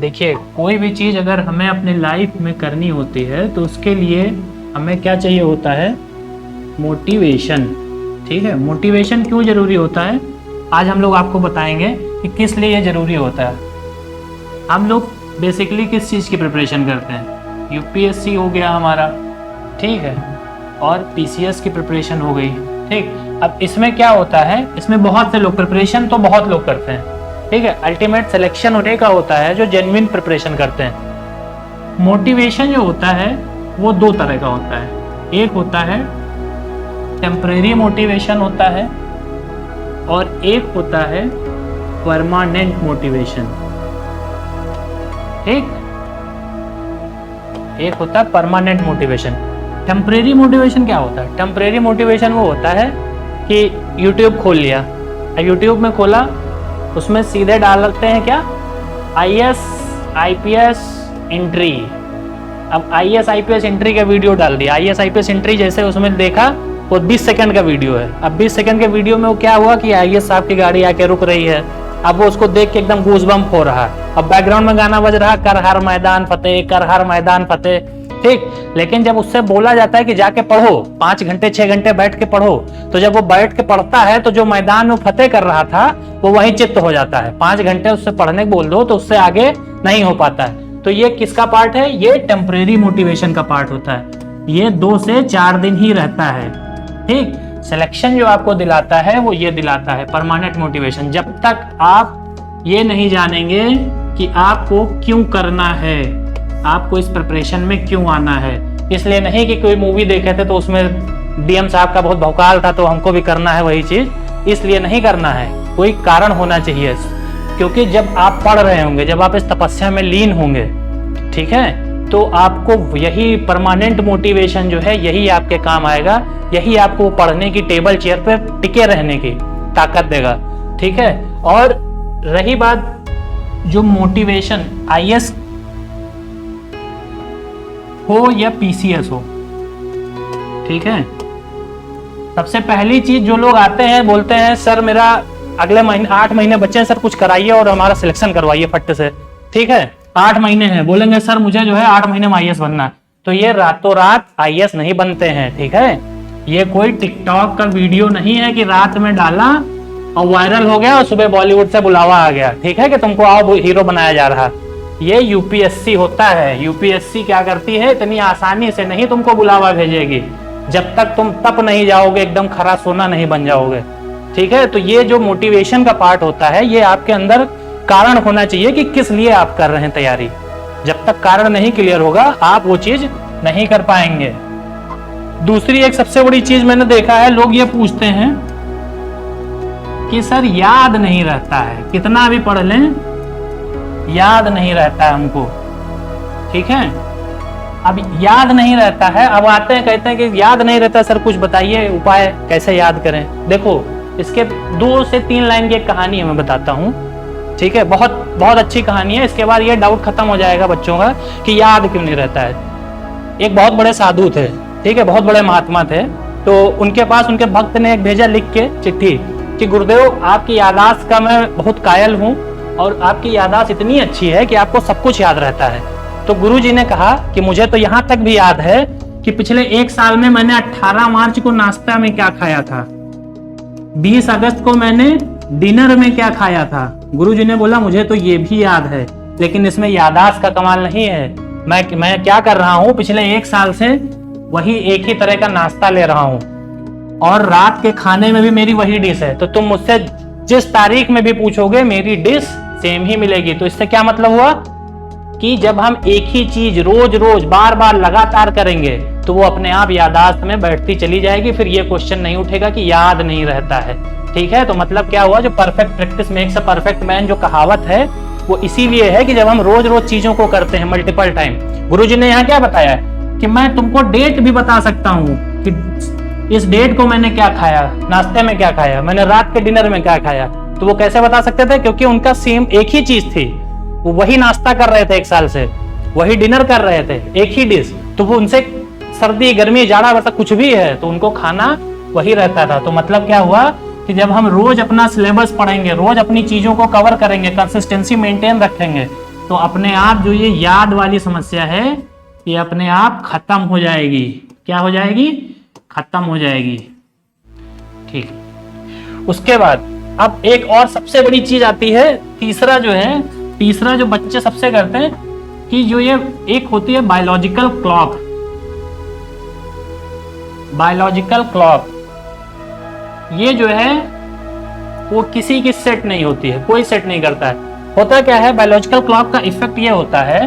देखिए, कोई भी चीज़ अगर हमें अपनी लाइफ में करनी होती है तो उसके लिए हमें क्या चाहिए होता है? मोटिवेशन। ठीक है, मोटिवेशन क्यों ज़रूरी होता है आज हम लोग आपको बताएंगे कि किस लिए ये ज़रूरी होता है। हम लोग बेसिकली किस चीज़ की प्रिपरेशन करते हैं? यूपीएससी हो गया हमारा, ठीक है, और पीसीएस की प्रिपरेशन हो गई। ठीक, अब इसमें क्या होता है, इसमें बहुत से लोग प्रिपरेशन तो बहुत लोग करते हैं, ठीक है, अल्टीमेट सिलेक्शन उन्हीं का होता है जो जेन्युइन प्रिपरेशन करते हैं। मोटिवेशन जो होता है वो दो तरह का होता है। एक होता है टेम्परेरी मोटिवेशन होता है और एक होता है परमानेंट मोटिवेशन। ठीक, एक होता है परमानेंट मोटिवेशन। टेम्परेरी मोटिवेशन क्या होता है? टेम्परेरी मोटिवेशन वो होता है कि यूट्यूब खोल लिया, अब यूट्यूब में खोला, उसमें सीधे डालते हैं क्या? IAS IPS entry. अब आईएएस आईपीएस एंट्री का वीडियो डाल दिया। आईएएस आईपीएस एंट्री जैसे उसमें देखा वो 20 सेकंड का वीडियो है। अब 20 सेकंड के वीडियो में वो क्या हुआ कि आईएएस साहब की गाड़ी आके रुक रही है। अब वो उसको देख के एकदम गूज़बम्प हो रहा है। अब बैकग्राउंड में गाना बज रहा, कर हर मैदान फतेह, कर हर मैदान फतेह। ठीक, लेकिन जब उससे बोला जाता है कि जाके पढ़ो, 5 घंटे 6 घंटे बैठ के पढ़ो, तो जब वो बैठ के पढ़ता है तो जो मैदान में फतेह कर रहा था वो वहीं चित्त हो जाता है। 5 घंटे उससे पढ़ने बोल दो तो उससे आगे नहीं हो पाता है। तो ये किसका पार्ट है? ये टेम्परेरी मोटिवेशन का पार्ट होता है। ये 2 से 4 दिन ही रहता है। ठीक, सिलेक्शन जो आपको दिलाता है वो ये दिलाता है परमानेंट मोटिवेशन। जब तक आप ये नहीं जानेंगे कि आपको क्यों करना है, आपको इस प्रिपरेशन में क्यों आना है। इसलिए नहीं कि कोई मूवी देखे थे तो उसमें डीएम साहब का बहुत भौकाल था तो हमको भी करना है वही चीज, इसलिए नहीं करना है। कोई कारण होना चाहिए, क्योंकि जब आप पढ़ रहे होंगे, जब आप इस तपस्या में लीन होंगे, ठीक है, तो आपको यही परमानेंट मोटिवेशन जो है यही आपके काम आएगा। यही आपको पढ़ने की टेबल चेयर पर टिके रहने की ताकत देगा। ठीक है, और रही बात जो मोटिवेशन आईएएस हो या पीसीएस हो, ठीक है, सबसे पहली चीज जो लोग आते हैं बोलते हैं सर मेरा अगले महीने 8 महीने बच्चे हैं, सर कुछ कराइए और हमारा सिलेक्शन करवाइए फट से। ठीक है, 8 महीने हैं, बोलेंगे सर मुझे जो है 8 महीने में आईएएस बनना है, तो ये रातों रात आईएएस नहीं बनते हैं। ठीक है, ये कोई टिकटॉक का वीडियो नहीं है कि रात में डाला और वायरल हो गया और सुबह बॉलीवुड से बुलावा आ गया, ठीक है, कि तुमको आओ हीरो बनाया जा रहा। ये यूपीएससी होता है। यूपीएससी क्या करती है, इतनी आसानी से नहीं तुमको बुलावा भेजेगी जब तक तुम तप नहीं जाओगे, एकदम खरा सोना नहीं बन जाओगे। ठीक है, तो ये जो मोटिवेशन का पार्ट होता है ये आपके अंदर कारण होना चाहिए कि किस लिए आप कर रहे हैं तैयारी। जब तक कारण नहीं क्लियर होगा आप वो चीज नहीं कर पाएंगे। दूसरी एक सबसे बड़ी चीज मैंने देखा है, लोग ये पूछते हैं कि सर याद नहीं रहता है, कितना भी पढ़ लें याद नहीं रहता है हमको। ठीक है, अब याद नहीं रहता है, अब आते हैं कहते हैं कि याद नहीं रहता सर कुछ बताइए उपाय कैसे याद करें। देखो इसके 2 से 3 लाइन की एक कहानी है, मैं बताता हूँ। ठीक है, बहुत बहुत अच्छी कहानी है। इसके बाद ये डाउट खत्म हो जाएगा बच्चों का कि याद क्यों नहीं रहता है। एक बहुत बड़े साधु थे, ठीक है, बहुत बड़े महात्मा थे, तो उनके पास उनके भक्त ने एक भेजा लिख के चिट्ठी कि गुरुदेव आपकी याददाश्त का मैं बहुत कायल हूँ और आपकी याददाश्त इतनी अच्छी है कि आपको सब कुछ याद रहता है। तो गुरुजी ने कहा कि मुझे तो यहाँ तक भी याद है कि पिछले 1 साल में मैंने 18 मार्च को नाश्ता में क्या खाया था, 20 अगस्त को मैंने डिनर में क्या खाया था। गुरुजी ने बोला मुझे तो ये भी याद है, लेकिन इसमें याददाश्त का कमाल नहीं है। मैं क्या कर रहा हूँ, पिछले 1 साल से वही एक ही तरह का नाश्ता ले रहा हूँ और रात के खाने में भी मेरी वही डिश है। तो तुम मुझसे जिस तारीख में भी पूछोगे मेरी डिश सेम ही मिलेगी। तो इससे क्या मतलब हुआ कि जब हम एक ही चीज रोज रोज बार बार लगातार करेंगे तो वो अपने आप याददाश्त में बैठती चली जाएगी। फिर ये क्वेश्चन नहीं उठेगा कि याद नहीं रहता है। ठीक है, तो मतलब क्या हुआ, जो perfect practice makes a perfect man जो कहावत है वो इसीलिए है कि जब हम रोज रोज चीजों को करते हैं मल्टीपल टाइम। गुरुजी ने यहाँ क्या बताया कि मैं तुमको डेट भी बता सकता हूँ कि इस डेट को मैंने क्या खाया, नाश्ते में क्या खाया, मैंने रात के डिनर में क्या खाया। तो वो कैसे बता सकते थे, क्योंकि उनका सेम एक ही चीज थी, वो वही नाश्ता कर रहे थे 1 साल से, वही डिनर कर रहे थे, एक ही डिश। तो वो उनसे सर्दी गर्मी जाड़ा वैसा कुछ भी है तो उनको खाना वही रहता था। तो मतलब क्या हुआ कि जब हम रोज अपना सिलेबस पढ़ेंगे, रोज अपनी चीजों को कवर करेंगे, कंसिस्टेंसी मेंटेन रखेंगे, तो अपने आप जो ये याद वाली समस्या है ये अपने आप खत्म हो जाएगी। क्या हो जाएगी? खत्म हो जाएगी। ठीक, उसके बाद अब एक और सबसे बड़ी चीज आती है, तीसरा जो बच्चे सबसे करते हैं कि जो ये एक होती है बायोलॉजिकल क्लॉक। बायोलॉजिकल क्लॉक ये जो है वो किसी की सेट नहीं होती है, कोई सेट नहीं करता है। होता क्या है, बायोलॉजिकल क्लॉक का इफेक्ट ये होता है,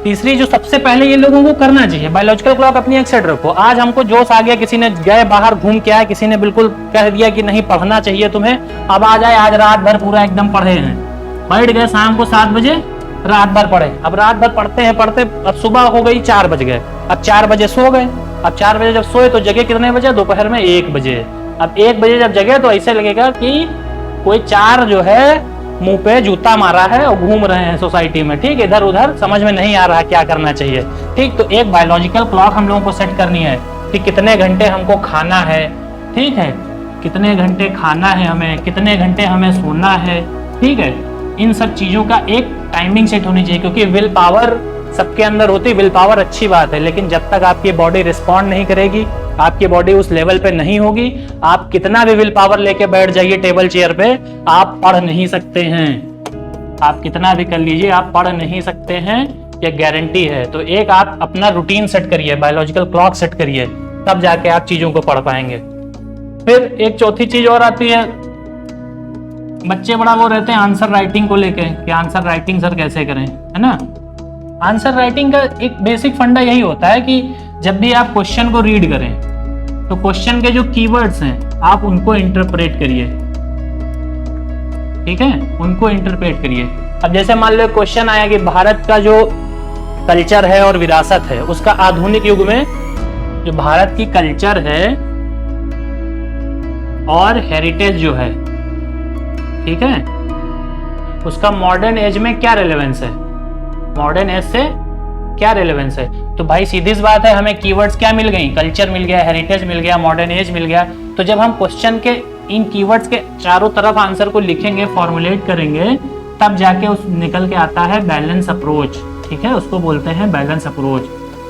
तीसरी जो सबसे पहले ये लोगों को करना चाहिए, बायोलॉजिकल क्लॉक अपनी एक सेट रखो। आज हमको जोश आ गया, किसी ने गए बाहर घूम के आए, किसी ने बिल्कुल कह दिया कि नहीं पढ़ना चाहिए तुम्हें, अब आ जाए आज रात भर पूरा एकदम पढ़े हैं, बैठ गए शाम को 7 बजे रात भर पढ़े। अब रात भर पढ़ते हैं पढ़ते, अब सुबह हो गई 4 बज गए, अब 4 बजे सो गए। अब 4 बजे जब सोए तो जगे कितने बजे? दोपहर में 1 बजे। अब 1 बजे जब जगे तो ऐसे लगेगा कि कोई 4 जो है मुंह पे जूता मारा है और घूम रहे हैं सोसाइटी में। ठीक, इधर उधर समझ में नहीं आ रहा क्या करना चाहिए। ठीक, तो एक बायोलॉजिकल क्लॉक हम लोगों को सेट करनी है कि कितने घंटे हमको खाना है। ठीक है, कितने घंटे खाना है हमें, कितने घंटे हमें सोना है। ठीक है, इन सब चीजों का एक टाइमिंग सेट होनी चाहिए, क्योंकि विल पावर सबके अंदर होती है। विल पावर अच्छी बात है, लेकिन जब तक आपकी बॉडी रिस्पॉन्ड नहीं करेगी, आपकी बॉडी उस लेवल पे नहीं होगी, आप कितना भी विल पावर लेके बैठ जाइए टेबल चेयर पे, आप पढ़ नहीं सकते हैं। आप कितना भी कर लीजिए, आप पढ़ नहीं सकते हैं, ये गारंटी है। तो एक आप अपना रूटीन सेट करिए, बायोलॉजिकल क्लॉक सेट करिए, तब जाके आप चीजों को पढ़ पाएंगे। फिर एक चौथी चीज और आती है, बच्चे बड़ा वो रहते हैं आंसर राइटिंग को लेके कि आंसर राइटिंग सर कैसे करें, है ना। आंसर राइटिंग का एक बेसिक फंडा यही होता है कि जब भी आप क्वेश्चन को रीड करें तो क्वेश्चन के जो कीवर्ड्स हैं आप उनको इंटरप्रेट करिए। ठीक है, उनको इंटरप्रेट करिए। अब जैसे मान लो क्वेश्चन आया कि भारत का जो कल्चर है और विरासत है, उसका आधुनिक युग में जो भारत की कल्चर है और हेरिटेज जो है, ठीक है, उसका मॉडर्न एज में क्या रेलेवेंस है, मॉडर्न एज से क्या रेलेवेंस है। तो भाई सीधी सी बात है, हमें कीवर्ड्स क्या मिल गई, कल्चर मिल गया, हेरिटेज मिल गया, मॉडर्न एज मिल गया। तो जब हम क्वेश्चन के इन कीवर्ड्स के चारों तरफ आंसर को लिखेंगे, फॉर्मुलेट करेंगे, तब जाके उस निकल के आता है बैलेंस अप्रोच। ठीक है, उसको बोलते हैं बैलेंस अप्रोच।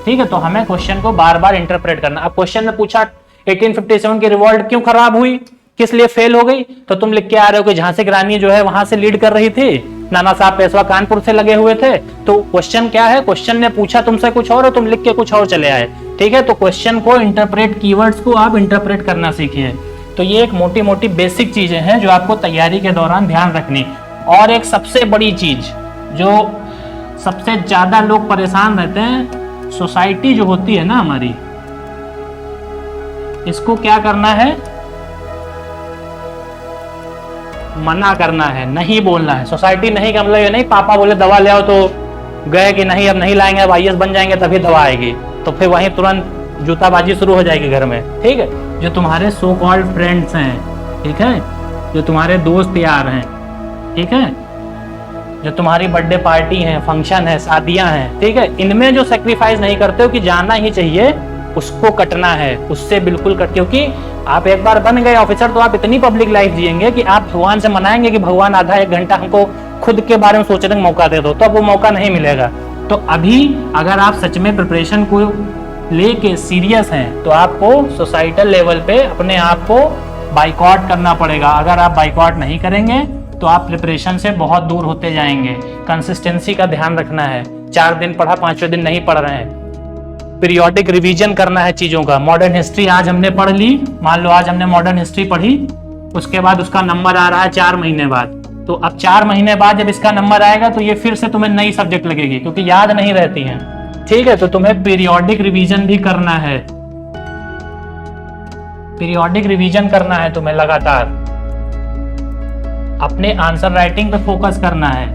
ठीक है, तो हमें क्वेश्चन को बार बार इंटरप्रेट करना। अब क्वेश्चन में पूछा 1857 की रिवॉल्ट क्यों खराब हुई, किस लिए फेल हो गई, तो तुम लिख के आ रहे हो कि झांसी की रानी जो है वहां से लीड कर रही थी, नाना साहब पेशवा कानपुर से लगे हुए थे। तो क्वेश्चन क्या है, क्वेश्चन ने पूछा तुमसे कुछ और तुम लिख के कुछ और चले आए। ठीक है, तो क्वेश्चन को इंटरप्रेट, कीवर्ड्स को आप इंटरप्रेट करना सीखिए। तो ये एक मोटी मोटी बेसिक चीजें हैं जो आपको तैयारी के दौरान ध्यान रखनी। और एक सबसे बड़ी चीज जो सबसे ज्यादा लोग परेशान रहते हैं, सोसाइटी जो होती है ना हमारी, इसको क्या करना है, मना करना है, नहीं बोलना है। सोसाइटी नहीं का मतलब ये नहीं पापा बोले दवा ले आओ तो गए कि नहीं अब नहीं लाएंगे, अब आईएएस बन जाएंगे तभी दवा आएगी, तो फिर वहीं तुरंत जूताबाजी शुरू हो जाएगी घर में। ठीक है, जो तुम्हारे सो कॉल्ड फ्रेंड्स हैं, ठीक है, जो तुम्हारे दोस्त यार हैं, ठीक है, जो तुम्हारी बर्थडे पार्टी है, फंक्शन है, शादियां हैं, ठीक है, इनमें जो सेक्रीफाइस नहीं करते हो कि जाना ही चाहिए, उसको कटना है, उससे बिल्कुल कट। क्योंकि आप एक बार बन गए ऑफिसर तो आप इतनी पब्लिक लाइफ जिएंगे कि आप भगवान से मनाएंगे कि भगवान आधा 1 घंटा हमको खुद के बारे में सोचने का मौका दे दो, तो अब वो मौका नहीं मिलेगा। तो अभी अगर आप सच में प्रिपरेशन को लेके सीरियस हैं तो आपको सोसाइटल लेवल पे अपने आप को बाइकआउट करना पड़ेगा। अगर आप बाइकआउट नहीं करेंगे तो आप प्रिपरेशन से बहुत दूर होते जाएंगे। कंसिस्टेंसी का ध्यान रखना है, 4 दिन पढ़ा 5वें दिन नहीं पढ़ रहे हैं। पीरियोडिक रिवीजन करना है चीजों का। मॉडर्न हिस्ट्री आज हमने पढ़ ली, मान लो आज हमने मॉडर्न हिस्ट्री पढ़ी, उसके बाद उसका नंबर आ रहा है 4 महीने बाद, तो अब 4 महीने बाद जब इसका नंबर आएगा तो ये फिर से तुम्हें नई सब्जेक्ट लगेगी क्योंकि याद नहीं रहती हैं। ठीक है, तो तुम्हें पीरियोडिक रिवीजन भी करना है, पीरियोडिक रिवीजन करना है तुम्हें लगातार। अपने आंसर राइटिंग पे फोकस करना है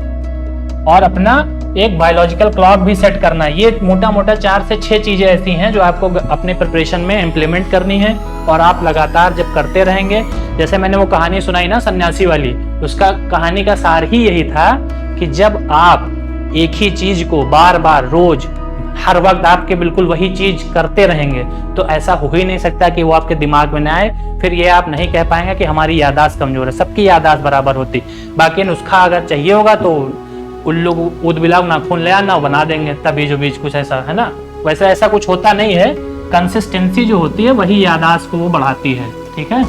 और अपना एक बायोलॉजिकल क्लॉक भी सेट करना है। ये मोटा मोटा 4 से 6 चीजें ऐसी हैं जो आपको अपने प्रिपरेशन में इम्प्लीमेंट करनी है और आप लगातार जब करते रहेंगे। जैसे मैंने वो कहानी सुनाई ना सन्यासी वाली, उसका कहानी का सार ही यही था कि जब आप एक ही चीज को बार बार रोज हर वक्त आपके बिल्कुल वही चीज करते रहेंगे तो ऐसा हो ही नहीं सकता कि वो आपके दिमाग में न आए। फिर ये आप नहीं कह पाएंगे कि हमारी याददाश्त कमजोर है, सबकी याददाश्त बराबर होती। बाकी नुस्खा अगर चाहिए होगा तो उल्लू ऊद बिलाव नाखून ले आना बना देंगे तभी जो बीच कुछ ऐसा है ना, वैसे ऐसा कुछ होता नहीं है। कंसिस्टेंसी जो होती है वही याददाश्त को वो बढ़ाती है। ठीक है,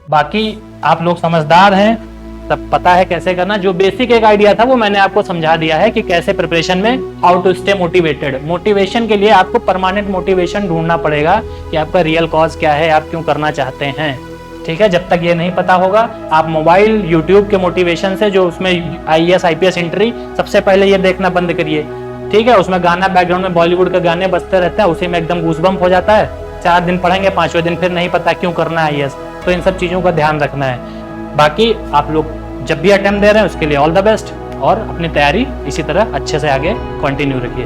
बाकी आप लोग समझदार हैं, सब पता है कैसे करना। जो बेसिक एक आइडिया था वो मैंने आपको समझा दिया है कि कैसे प्रिपरेशन में how to stay motivated. Motivation के लिए आपको परमानेंट मोटिवेशन ढूंढना पड़ेगा कि आपका रियल कॉज क्या है, आप क्यों करना चाहते हैं। ठीक है, जब तक ये नहीं पता होगा आप मोबाइल यूट्यूब के मोटिवेशन से, जो उसमें IAS IPS एंट्री, सबसे पहले ये देखना बंद करिए। ठीक है, उसमें गाना बैकग्राउंड में बॉलीवुड के गाने बजते रहते हैं, उसी में एकदम गूज़बम्प हो जाता है। 4 दिन पढ़ेंगे, 5वें दिन फिर नहीं पता क्यों करना है IAS। तो इन सब चीज़ों का ध्यान रखना है। बाकी आप लोग जब भी अटेम्प्ट दे रहे हैं उसके लिए ऑल द बेस्ट, और अपनी तैयारी इसी तरह अच्छे से आगे कंटिन्यू रखिए।